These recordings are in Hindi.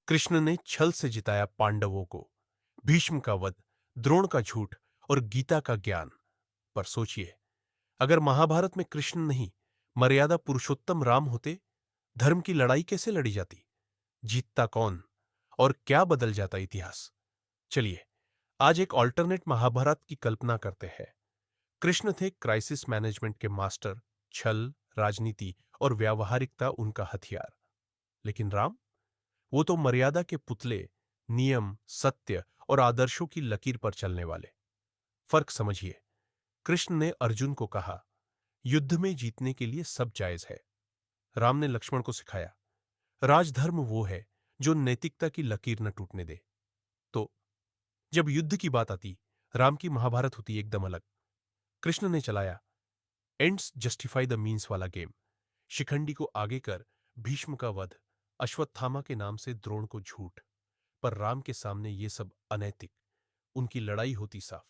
कृष्ण ने छल से जिताया पांडवों को, भीष्म का वध, द्रोण का झूठ और गीता का ज्ञान। पर सोचिए, अगर महाभारत में कृष्ण नहीं, मर्यादा पुरुषोत्तम राम होते, धर्म की लड़ाई कैसे लड़ी जाती? जीतता कौन? और क्या बदल जाता इतिहास? चलिए, आज एक ऑल्टरनेट महाभारत की कल्पना करते हैं। कृष्ण थे क्राइसिस मैनेजमेंट के मास्टर, छल, राजनीति और व्यावहारिकता उनका हथियार। लेकिन राम, वो तो मर्यादा के पुतले, नियम, सत्य और आदर्शों की लकीर पर चलने वाले। फर्क समझिए। कृष्ण ने अर्जुन को कहा, युद्ध में जीतने के लिए सब जायज है। राम ने लक्ष्मण को सिखाया, राजधर्म वो है जो नैतिकता की लकीर न टूटने दे। तो जब युद्ध की बात आती, राम की महाभारत होती एकदम अलग। कृष्ण ने चलाया एंड्स जस्टिफाई द मीन्स वाला गेम। शिखंडी को आगे कर भीष्म का वध, अश्वत्थामा के नाम से द्रोण को झूठ। पर राम के सामने ये सब अनैतिक। उनकी लड़ाई होती साफ,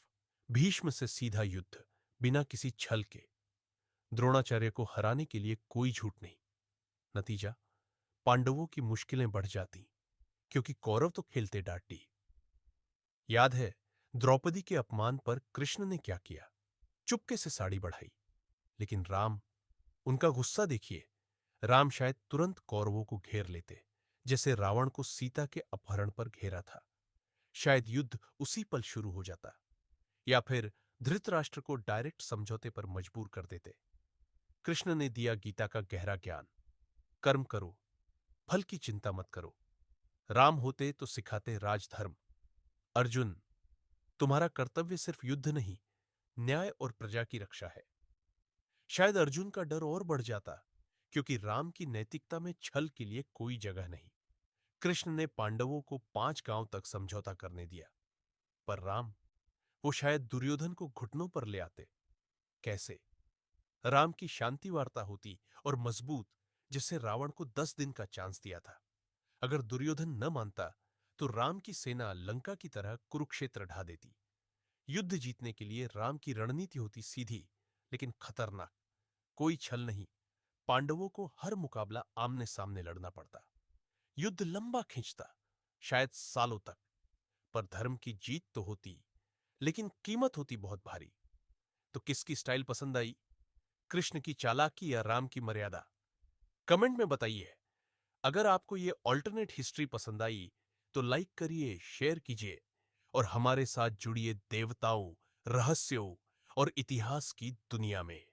भीष्म से सीधा युद्ध, बिना किसी छल के। द्रोणाचार्य को हराने के लिए कोई झूठ नहीं। नतीजा, पांडवों की मुश्किलें बढ़ जाती, क्योंकि कौरव तो खेलते डांटी। याद है द्रौपदी के अपमान पर कृष्ण ने क्या किया? चुपके से साड़ी बढ़ाई। लेकिन राम, उनका गुस्सा देखिए। राम शायद तुरंत कौरवों को घेर लेते, जैसे रावण को सीता के अपहरण पर घेरा था। शायद युद्ध उसी पल शुरू हो जाता, या फिर धृतराष्ट्र को डायरेक्ट समझौते पर मजबूर कर देते। कृष्ण ने दिया गीता का गहरा ज्ञान, कर्म करो, फल की चिंता मत करो। राम होते तो सिखाते राजधर्म, अर्जुन, तुम्हारा कर्तव्य सिर्फ युद्ध नहीं, न्याय और प्रजा की रक्षा है। शायद अर्जुन का डर और बढ़ जाता, क्योंकि राम की नैतिकता में छल के लिए कोई जगह नहीं। कृष्ण ने पांडवों को 5 गांव तक समझौता करने दिया, पर राम, वो शायद दुर्योधन को घुटनों पर ले आते। कैसे? राम की शांति वार्ता होती और मजबूत, जिससे रावण को 10 दिन का चांस दिया था। अगर दुर्योधन न मानता, तो राम की सेना लंका की तरह कुरुक्षेत्र ढा देती। युद्ध जीतने के लिए राम की रणनीति होती सीधी, लेकिन खतरनाक। कोई छल नहीं। पांडवों को हर मुकाबला आमने सामने लड़ना पड़ता। युद्ध लंबा खींचता, शायद सालों तक। पर धर्म की जीत तो होती, लेकिन कीमत होती बहुत भारी। तो किसकी स्टाइल पसंद आई? कृष्ण की चालाकी या राम की मर्यादा? कमेंट में बताइए। अगर आपको ये ऑल्टरनेट हिस्ट्री पसंद आई, तो लाइक करिए, शेयर कीजिए और हमारे साथ जुड़िए देवताओं, रहस्यों और इतिहास की दुनिया में।